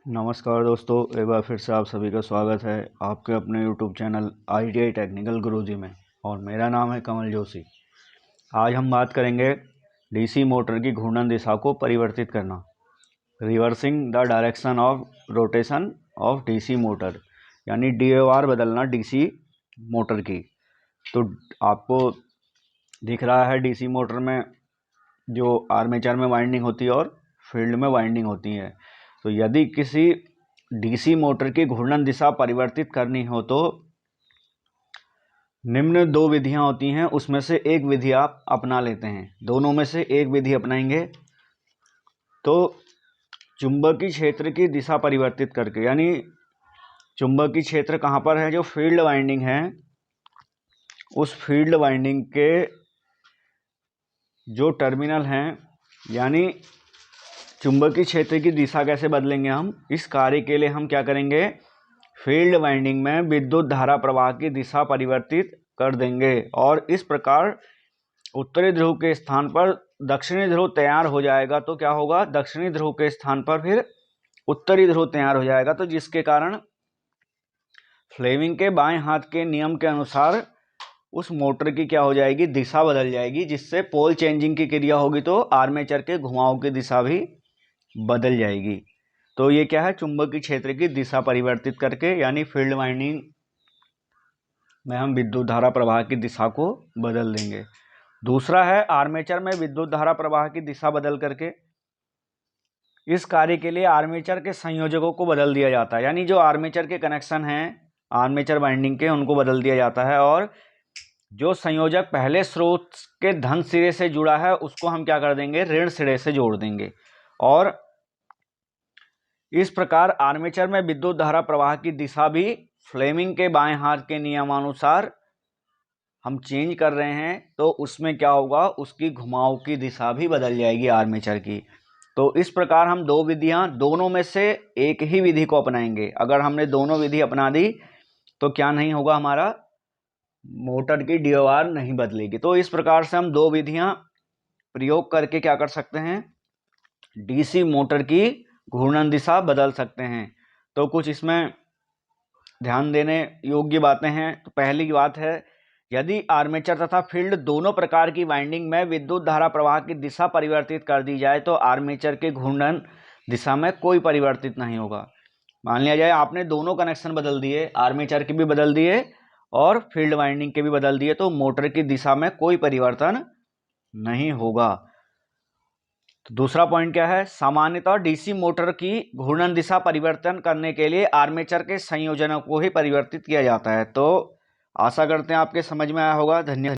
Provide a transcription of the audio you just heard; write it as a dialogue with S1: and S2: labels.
S1: नमस्कार दोस्तों, एक बार फिर से आप सभी का स्वागत है आपके अपने YouTube चैनल ITI टेक्निकल गुरुजी में। और मेरा नाम है कमल जोशी। आज हम बात करेंगे DC मोटर की घूर्णन दिशा को परिवर्तित करना, reversing the direction of rotation of DC motor, यानी DOR बदलना DC मोटर की। तो आपको दिख रहा है DC मोटर में जो आर्मेचर में वाइंडिंग होती है और फील्ड में वाइंडिंग होती है। तो यदि किसी डीसी मोटर की घूर्णन दिशा परिवर्तित करनी हो तो निम्न दो विधियां होती हैं, उसमें से एक विधि आप अपना लेते हैं। दोनों में से एक विधि अपनाएंगे तो चुंबकीय क्षेत्र की दिशा परिवर्तित करके, यानी चुंबकीय क्षेत्र कहाँ पर है, जो फील्ड वाइंडिंग है उस फील्ड वाइंडिंग के जो टर्मिनल हैं, यानी चुंबकीय क्षेत्र की दिशा कैसे बदलेंगे हम, इस कार्य के लिए हम क्या करेंगे, फील्ड वाइंडिंग में विद्युत धारा प्रवाह की दिशा परिवर्तित कर देंगे। और इस प्रकार उत्तरी ध्रुव के स्थान पर दक्षिणी ध्रुव तैयार हो जाएगा। तो क्या होगा, दक्षिणी ध्रुव के स्थान पर फिर उत्तरी ध्रुव तैयार हो जाएगा। तो जिसके कारण फ्लेमिंग के बाएं हाथ के नियम के अनुसार उस मोटर की क्या हो जाएगी, दिशा बदल जाएगी, जिससे पोल चेंजिंग की क्रिया होगी तो आर्मेचर के घुमाव की दिशा भी बदल जाएगी। तो ये क्या है, चुंबकीय क्षेत्र की दिशा परिवर्तित करके, यानी फील्ड वाइंडिंग में हम विद्युत धारा प्रवाह की दिशा को बदल देंगे। दूसरा है आर्मेचर में विद्युत धारा प्रवाह की दिशा बदल करके। इस कार्य के लिए आर्मेचर के संयोजकों को बदल दिया जाता है, यानी जो आर्मेचर के कनेक्शन हैं आर्मेचर वाइंडिंग के, उनको बदल दिया जाता है। और जो संयोजक पहले स्रोत के धन सिरे से जुड़ा है उसको हम क्या कर देंगे, ऋण सिरे से जोड़ देंगे। और इस प्रकार आर्मेचर में विद्युत धारा प्रवाह की दिशा भी फ्लेमिंग के बाएं हाथ के नियमानुसार हम चेंज कर रहे हैं। तो उसमें क्या होगा, उसकी घुमाव की दिशा भी बदल जाएगी आर्मेचर की। तो इस प्रकार हम दो विधियां, दोनों में से एक ही विधि को अपनाएंगे। अगर हमने दोनों विधि अपना दी तो क्या नहीं होगा, हमारा मोटर की DOR नहीं बदलेगी। तो इस प्रकार से हम दो विधियां प्रयोग करके क्या कर सकते हैं, DC मोटर की घूर्णन दिशा बदल सकते हैं। तो कुछ इसमें ध्यान देने योग्य बातें हैं। तो पहली बात है, यदि आर्मेचर तथा फील्ड दोनों प्रकार की वाइंडिंग में विद्युत धारा प्रवाह की दिशा परिवर्तित कर दी जाए तो आर्मेचर के घूर्णन दिशा में कोई परिवर्तित नहीं होगा। मान लिया जाए आपने दोनों कनेक्शन बदल दिए, आर्मेचर के भी बदल दिए और फील्ड वाइंडिंग के भी बदल दिए, तो मोटर की दिशा में कोई परिवर्तन नहीं होगा। तो दूसरा पॉइंट क्या है, सामान्यतः DC मोटर की घूर्णन दिशा परिवर्तन करने के लिए आर्मेचर के संयोजनों को ही परिवर्तित किया जाता है। तो आशा करते हैं आपके समझ में आया होगा। धन्यवाद।